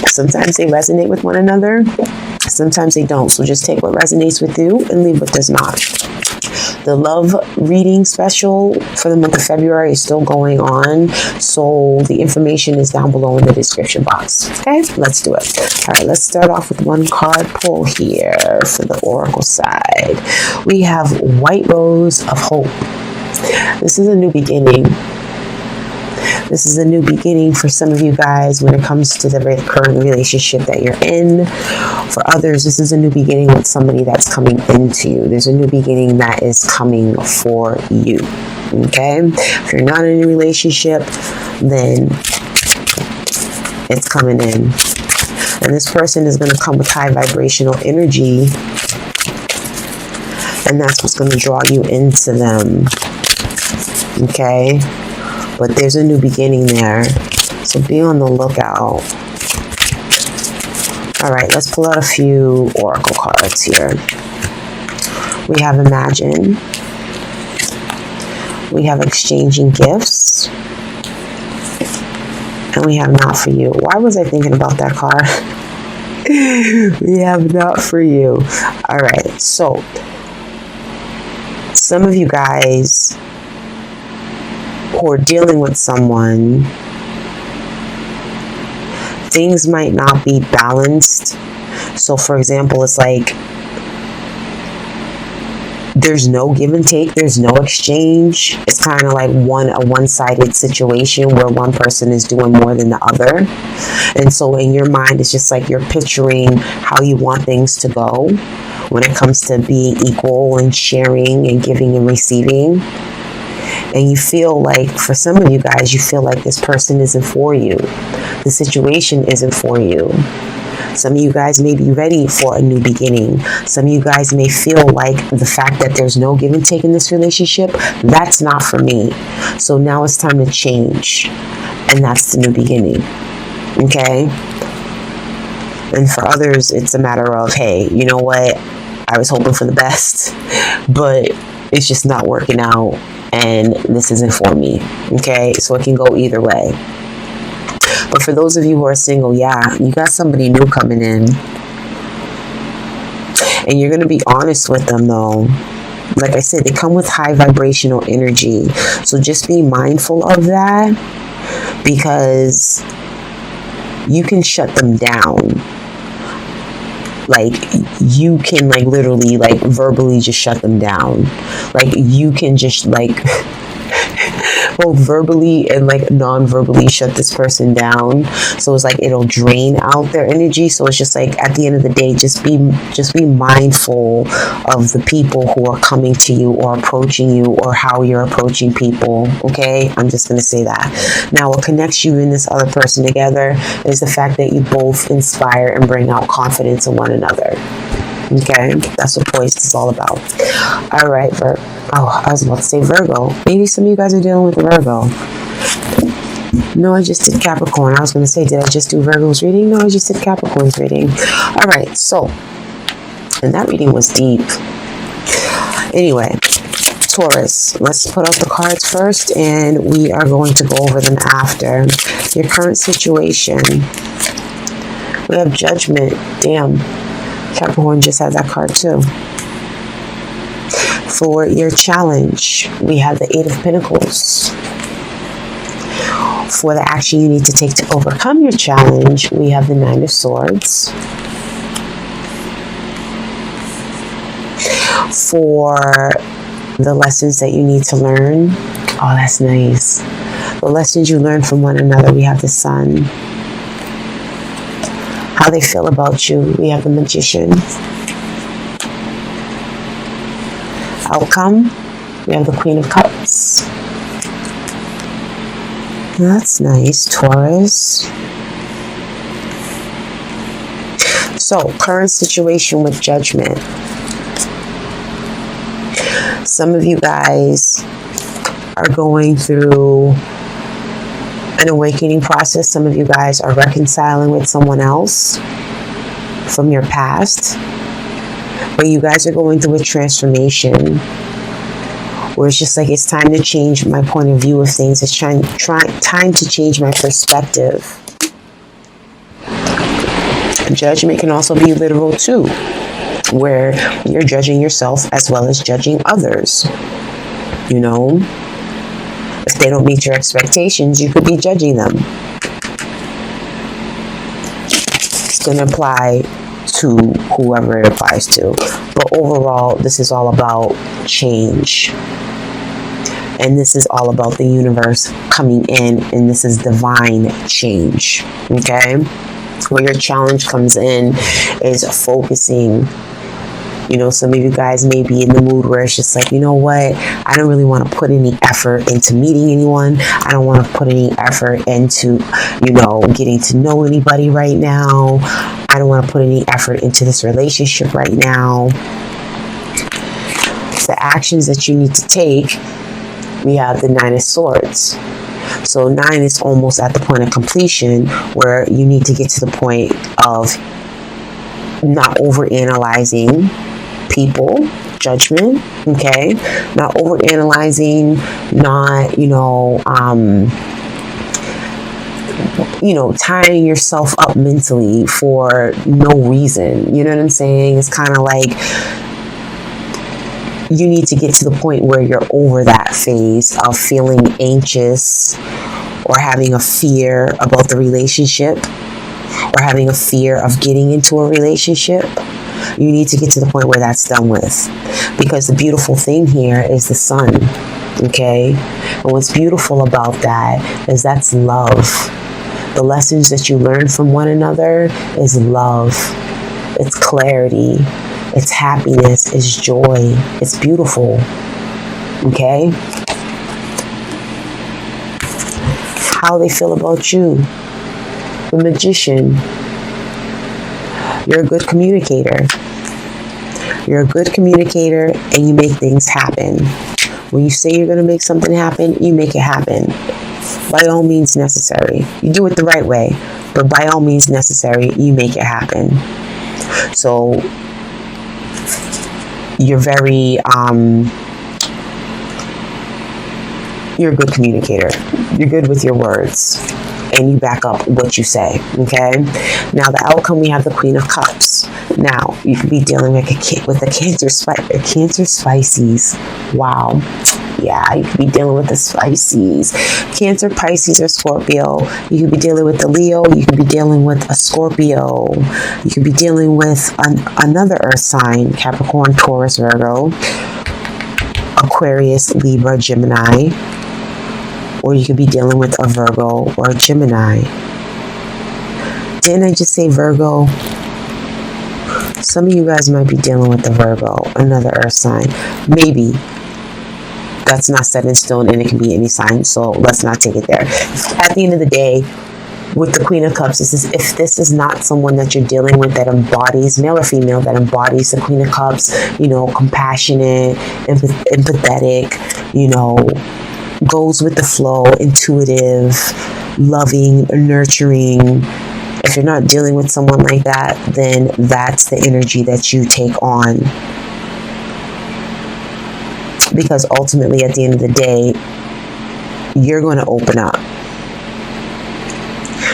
Sometimes they resonate with one another. Sometimes they don't. So just take what resonates with you and leave what does not. The love reading special for the month of February is still going on. So the information is down below in the description box. Okay, let's do it. All right, let's start off with one card pull here for the oracle side. We have White Rose of Hope. This is a new beginning. This is a new beginning for some of you guys when it comes to the current relationship that you're in. For others, this is a new beginning with somebody that's coming into you. There's a new beginning that is coming for you. Okay? If you're not in a relationship, then it's coming in. And this person is going to come with high vibrational energy. And that's what's going to draw you into them. Okay? But there's a new beginning there. So be on the lookout. All right, let's pull out a few oracle cards here. We have Imagine. We have Exchanging Gifts. And we have Not For You. Why was I thinking about that card? We have Not For You. All right, so some of you guys who are dealing with someone, things might not be balanced. So for example, it's like there's no give and take, there's no exchange. It's kind of like a one-sided situation where one person is doing more than the other. And so in your mind, it's just like you're picturing how you want things to go when it comes to being equal and sharing and giving and receiving. And you feel like, for some of you guys, you feel like this person isn't for you. The situation isn't for you. Some of you guys may be ready for a new beginning. Some of you guys may feel like the fact that there's no give and take in this relationship, that's not for me. So now it's time to change. And that's the new beginning. Okay? And for others, it's a matter of, hey, you know what? I was hoping for the best, but it's just not working out. And this isn't for me. Okay, so it can go either way. But for those of you who are single, yeah, you got somebody new coming in. And you're going to be honest with them, though. Like I said, they come with high vibrational energy. So just be mindful of that, because you can shut them down. Like, you can, like, literally, like, verbally just shut them down. Like, you can just, like, both verbally and, like, non-verbally shut this person down. So it's like it'll drain out their energy. So it's just like, at the end of the day, just be mindful of the people who are coming to you or approaching you, or how you're approaching people. Okay, I'm just gonna say that. Now, what connects you and this other person together is the fact that you both inspire and bring out confidence in one another. Okay, that's what poise is all about. All right, I was about to say Virgo. Maybe some of you guys are dealing with Virgo. No, I just did Capricorn. I was going to say, did I just do Virgo's reading? No, I just did Capricorn's reading. All right, so, and that reading was deep. Anyway, Taurus, let's put out the cards first, and we are going to go over them after. Your current situation. We have Judgment. Damn. Capricorn just had that card too. For your challenge, we have the Eight of Pentacles. For the action you need to take to overcome your challenge, we have the Nine of Swords. For the lessons that you need to learn, oh, that's nice. The lessons you learn from one another, we have the Sun. How they feel about you, we have the Magician. Outcome, we have the Queen of Cups. That's nice, Taurus. So, current situation with Judgment. Some of you guys are going through an awakening process. Some of you guys are reconciling with someone else from your past. But you guys are going through a transformation where it's just like, it's time to change my point of view of things. It's time to change my perspective. Judgment can also be literal too, where you're judging yourself as well as judging others. You know, if they don't meet your expectations, you could be judging them. It's going to apply to whoever it applies to. But overall, this is all about change. And this is all about the universe coming in, and this is divine change. Okay? Where your challenge comes in is focusing. You know, some of you guys may be in the mood where it's just like, you know what? I don't really want to put any effort into meeting anyone. I don't want to put any effort into, you know, getting to know anybody right now. I don't want to put any effort into this relationship right now. The actions that you need to take, we have the 9 of Swords. So 9 is almost at the point of completion, where you need to get to the point of not overanalyzing people, judgment, okay? Not overanalyzing, not, tying yourself up mentally for no reason. You know what I'm saying? It's kind of like you need to get to the point where you're over that phase of feeling anxious or having a fear about the relationship or having a fear of getting into a relationship. You need to get to the point where that's done with. Because the beautiful thing here is the sun, okay? And what's beautiful about that is that's love. The lessons that you learn from one another is love. It's clarity. It's happiness. It's joy. It's beautiful, okay? How they feel about you. The Magician. You're a good communicator. You're a good communicator, and you make things happen. When you say you're going to make something happen, you make it happen. By all means necessary. You do it the right way, but by all means necessary, you make it happen. So you're you're a good communicator. You're good with your words. And you back up what you say, okay? Now, the outcome, we have the Queen of Cups. Now, you could be dealing with a Cancer Pisces. Wow. Yeah, you could be dealing with the Pisces. Cancer, Pisces, or Scorpio. You could be dealing with the Leo. You could be dealing with a Scorpio. You could be dealing with another earth sign, Capricorn, Taurus, Virgo, Aquarius, Libra, Gemini. Or you could be dealing with a Virgo or a Gemini. Didn't I just say Virgo? Some of you guys might be dealing with the Virgo, another earth sign. Maybe. That's not set in stone, and it can be any sign, so let's not take it there. At the end of the day, with the Queen of Cups, if this is not someone that you're dealing with that embodies, male or female, that embodies the Queen of Cups, compassionate, empathetic, goes with the flow, intuitive, loving, nurturing. If you're not dealing with someone like that, then that's the energy that you take on. Because ultimately, at the end of the day, you're going to open up.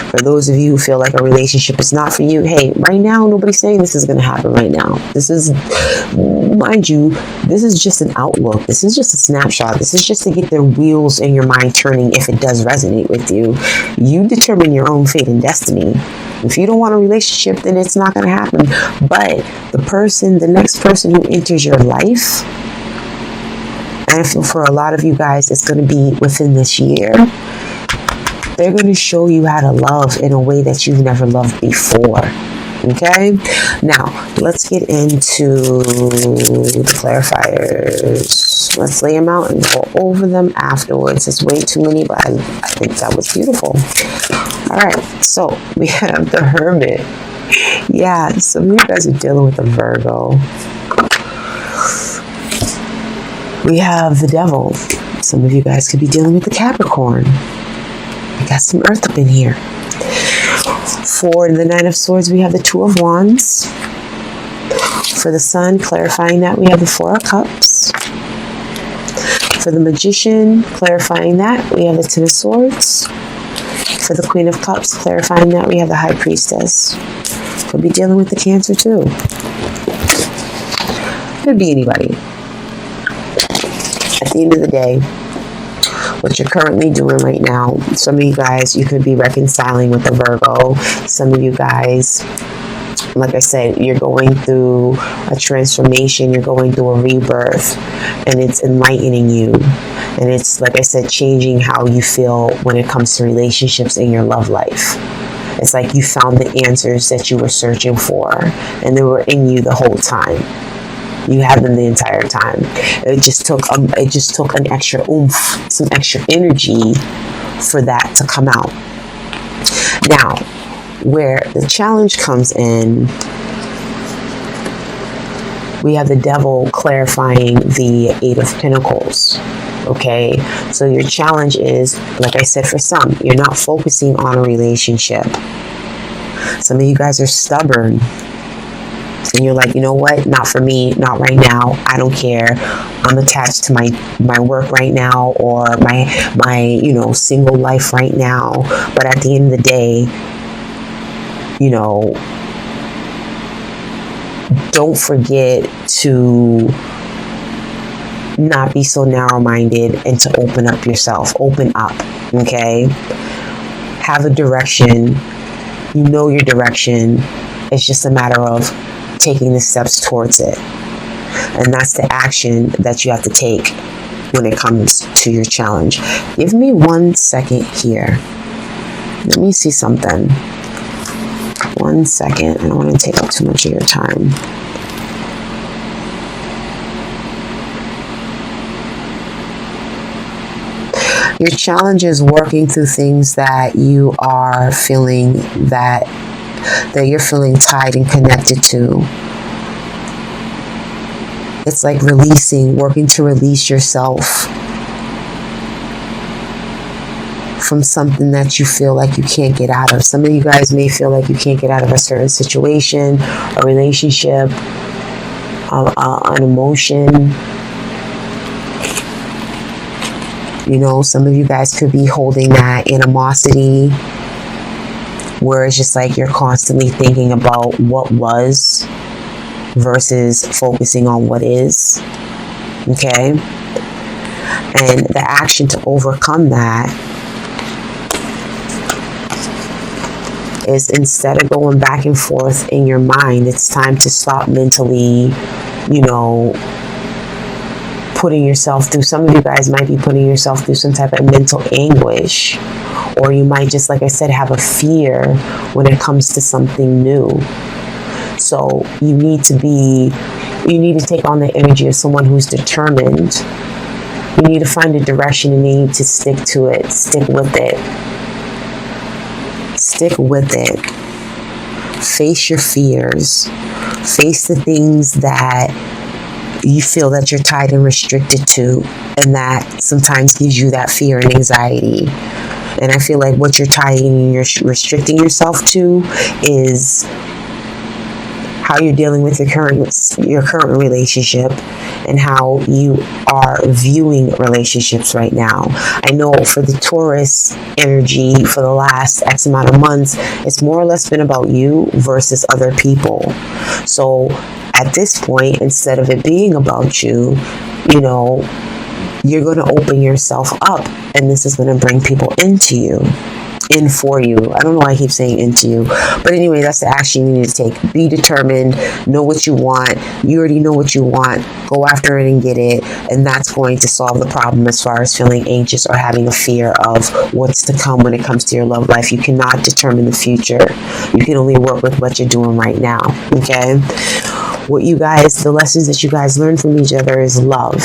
For those of you who feel like a relationship is not for you, hey, right now, nobody's saying this is going to happen right now. This is, mind you, this is just an outlook. This is just a snapshot. This is just to get the wheels in your mind turning if it does resonate with you. You determine your own fate and destiny. If you don't want a relationship, then it's not going to happen. But the next person who enters your life, and I feel for a lot of you guys, it's going to be within this year. They're going to show you how to love in a way that you've never loved before. Okay? Now, let's get into the clarifiers. Let's lay them out and go over them afterwards. It's way too many, but I think that was beautiful. All right. So, we have the Hermit. Yeah, some of you guys are dealing with a Virgo. We have the Devil. Some of you guys could be dealing with the Capricorn. We got some earth up in here. For the Nine of Swords, we have the Two of Wands. For the Sun, clarifying that, we have the Four of Cups. For the Magician, clarifying that, we have the Ten of Swords. For the Queen of Cups, clarifying that, we have the High Priestess. Could be dealing with the Cancer too. Could be anybody. At the end of the day, what you're currently doing right now, some of you guys, you could be reconciling with the Virgo. Some of you guys, like I said, you're going through a transformation, you're going through a rebirth, and it's enlightening you. And it's, like I said, changing how you feel when it comes to relationships in your love life. It's like you found the answers that you were searching for, and they were in you the whole time. You had them the entire time. It just took an extra oomph, some extra energy for that to come out. Now, where the challenge comes in, we have the devil clarifying the Eight of Pentacles. Okay, so your challenge is, like I said, for some, you're not focusing on a relationship. Some of you guys are stubborn. And you're like, you know what? Not for me. Not right now. I don't care. I'm attached to my work right now, or my single life right now. But at the end of the day, don't forget to not be so narrow-minded and to open up yourself. Open up. Okay? Have a direction. You know your direction. It's just a matter of taking the steps towards it. And that's the action that you have to take when it comes to your challenge. Give me 1 second here. Let me see something. 1 second. I don't want to take up too much of your time. Your challenge is working through things that you are feeling that you're feeling tied and connected to. It's like working to release yourself from something that you feel like you can't get out of. Some of you guys may feel like you can't get out of a certain situation, a relationship, an emotion. Some of you guys could be holding that animosity, where it's just like you're constantly thinking about what was versus focusing on what is. Okay? And the action to overcome that is, instead of going back and forth in your mind, it's time to stop mentally, putting yourself through. Some of you guys might be putting yourself through some type of mental anguish. Or you might just, like I said, have a fear when it comes to something new. So you need to take on the energy of someone who's determined. You need to find a direction and you need to stick to it. Stick with it. Stick with it. Face your fears. Face the things that you feel that you're tied and restricted to, and that sometimes gives you that fear and anxiety. And I feel like what you're tying and you're restricting yourself to is how you're dealing with your current relationship and how you are viewing relationships right now. I know for the Taurus energy for the last X amount of months, it's more or less been about you versus other people. So at this point, instead of it being about you, you're going to open yourself up, and this is going to bring people in for you. I don't know why I keep saying into you, but anyway, that's the action you need to take. Be determined, know what you want. You already know what you want. Go after it and get it, and that's going to solve the problem as far as feeling anxious or having a fear of what's to come when it comes to your love life. You cannot determine the future. You can only work with what you're doing right now. Okay? The lessons that you guys learn from each other is love.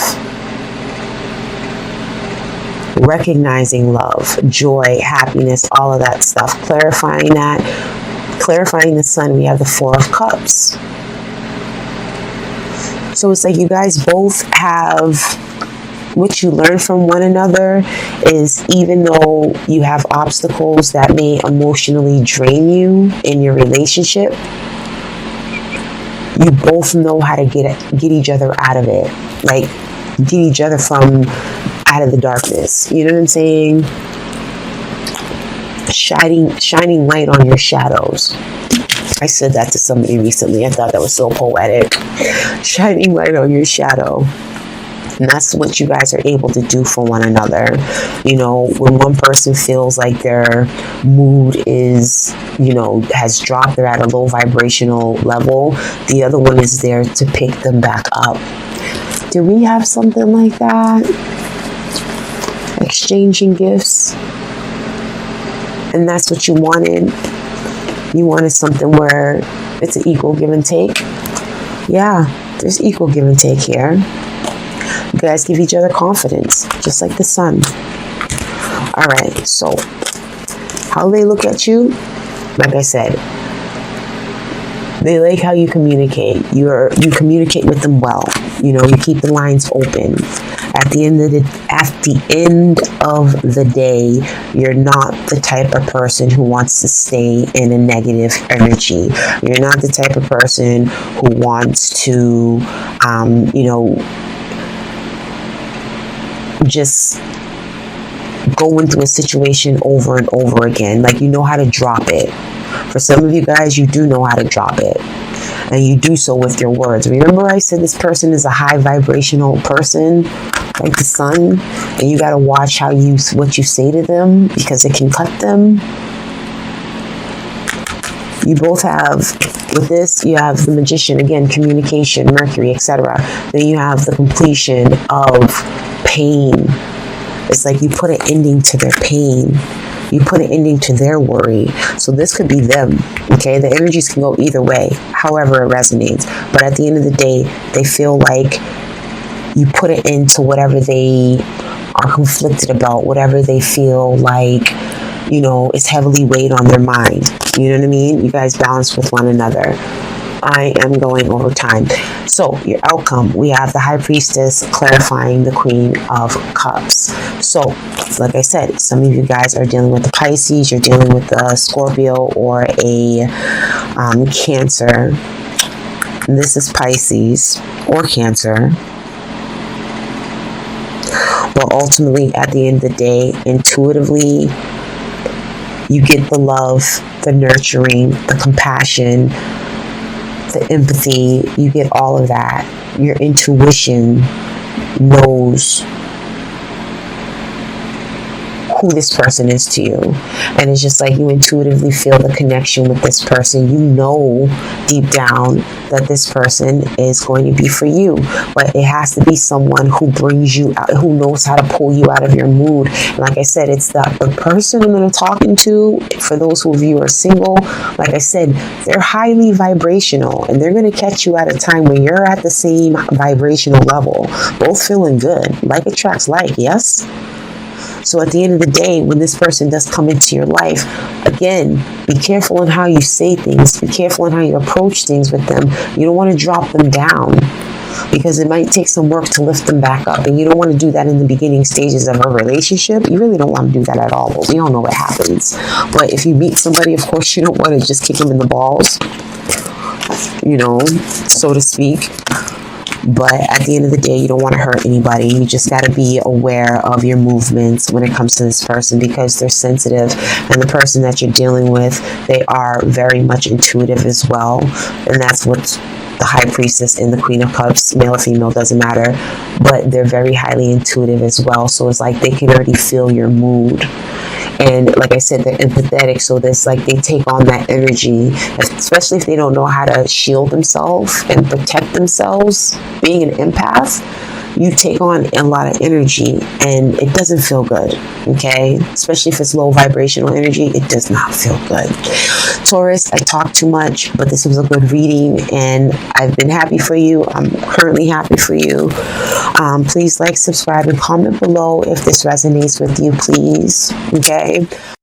Recognizing love, joy, happiness, all of that stuff. Clarifying the sun, we have the Four of Cups. So it's like you guys both have, what you learn from one another is, even though you have obstacles that may emotionally drain you in your relationship, you both know how to get each other out of it. Like, get each other from out of the darkness. You know what I'm saying? Shining light on your shadows. I said that to somebody recently. I thought that was so poetic. Shining light on your shadow. And that's what you guys are able to do for one another. You know, when one person feels like their mood is, you know, has dropped, they're at a low vibrational level, the other one is there to pick them back up. Do we have something like that? Exchanging gifts. And that's what you wanted. You wanted something where it's an equal give and take. Yeah, there's equal give and take here. You guys give each other confidence, just like the sun. All right, so how they look at you, like I said, they like how you communicate. You communicate with them well. You know, you keep the lines open. At the end of the day, you're not the type of person who wants to stay in a negative energy. You're not the type of person who wants to, you know, just go into a situation over and over again. Like, you know how to drop it. For some of you guys, you do know how to drop it. And you do so with your words. Remember I said this person is a high vibrational person, like the sun, and you got to watch what you say to them, because it can cut them. You both have, with this, you have the Magician, again, communication, Mercury, etc. Then you have the completion of pain. It's like you put an ending to their pain. You put an ending to their worry. So this could be them, okay? The energies can go either way, however it resonates. But at the end of the day, they feel like you put it into whatever they are conflicted about, whatever they feel like, you know, is heavily weighed on their mind. You know what I mean? You guys balance with one another. I am going over time. So your outcome, we have the High Priestess clarifying the Queen of Cups. So like I said, some of you guys are dealing with the Pisces, you're dealing with a Scorpio or a Cancer. And this is Pisces or Cancer. But ultimately, at the end of the day, intuitively, you get the love, the nurturing, the compassion, the empathy. You get all of that. Your intuition knows who this person is to you, and it's just like you intuitively feel the connection with this person. You know deep down that this person is going to be for you, but it has to be someone who brings you out, who knows how to pull you out of your mood. And like I said, it's the person I'm going to talking to. For those of you who are single, like I said, they're highly vibrational, and they're going to catch you at a time when you're at the same vibrational level, both feeling good. Like attracts like, yes. So at the end of the day, when this person does come into your life, again, be careful in how you say things. Be careful in how you approach things with them. You don't want to drop them down, because it might take some work to lift them back up. And you don't want to do that in the beginning stages of a relationship. You really don't want to do that at all. But we all know what happens. But if you meet somebody, of course, you don't want to just kick them in the balls, you know, so to speak. But at the end of the day, you don't want to hurt anybody. You just got to be aware of your movements when it comes to this person, because they're sensitive. And the person that you're dealing with, they are very much intuitive as well. And that's what the High Priestess and the Queen of Cups, male or female, doesn't matter. But they're very highly intuitive as well. So it's like they can already feel your mood. And like I said, they're empathetic, so there's like they take on that energy, especially if they don't know how to shield themselves and protect themselves. Being an empath, you take on a lot of energy, and it doesn't feel good, okay? Especially if it's low vibrational energy, it does not feel good. Taurus, I talk too much, but this was a good reading, and I've been happy for you. I'm currently happy for you. Please like, subscribe, and comment below if this resonates with you, please, okay?